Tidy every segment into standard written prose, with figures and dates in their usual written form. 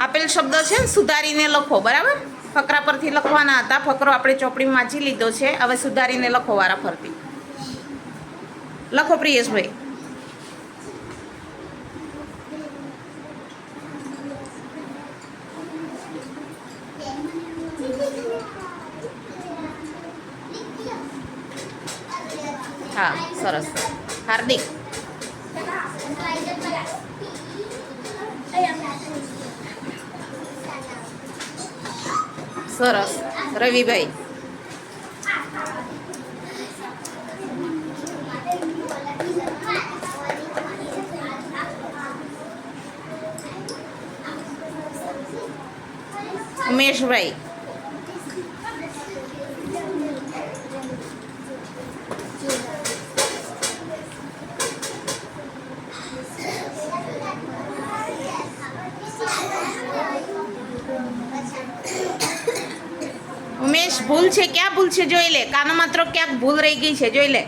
આપેલ શબ્દ છે સુધારીને લખો, બરાબર. ફકરા પરથી લખવાના હતા. ફકરો આપણે ચોપડીમાં વાંચી લીધો છે. હવે સુધારીને લખો વારા ફરતી. લખો પ્રિયેશભાઈ. હા, સરસ. હાર્દિક. સરસ. રવિભાઈ. ઉમેશભાઈ. ઉમેશ, ભૂલ છે, ક્યાં ભૂલ છે જોઈ લે. કાનો માત્ર ક્યાંક ભૂલ રહી ગઈ છે, જોઈ લે.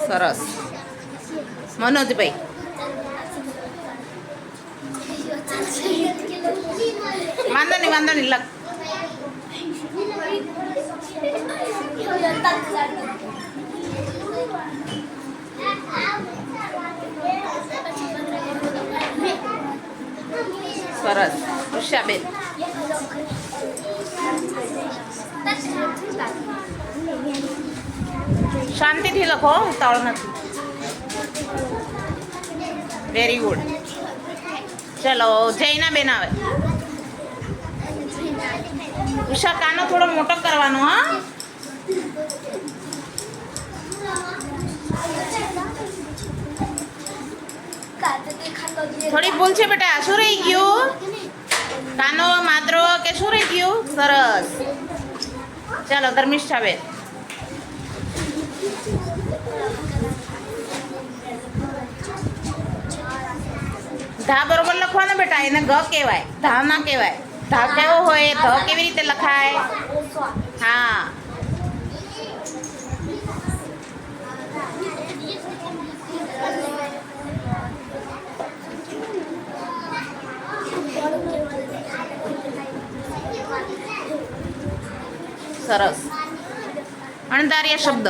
સરસ. મનોજભાઈ. વાંધો નહીં લખ. સરસ. ઉષાબેન. શાંતિથી લખો, તાળ નથી. Very good. ચલો, જૈના બેન આવે. ઉષા, કાનો થોડો મોટો કરવાનો. હા, થોડી ભૂલ છે બેટા. શું રહી ગયું? કાનો માત્ર કે શું રહી ગયું? સરસ. ચાલો, ધર્મિષ્ઠા બેન. ધા બરોબર લખવાનો બેટા. એને ગ કહેવાય, ધા ના કહેવાય. ધા કેવો હોય, ધ કેવી રીતે લખાય? હા, સરસ. અણધાર્ય શબ્દ.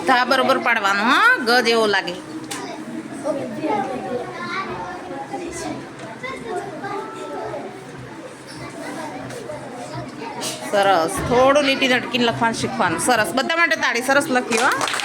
ધા બરોબર પાડવાનું. હા, ગ જેવો લાગે. સરસ. થોડું લીટી નટકીને લખવાનું શીખવાનું. સરસ. બધા માટે તાળી. સરસ લખ્યું. હા.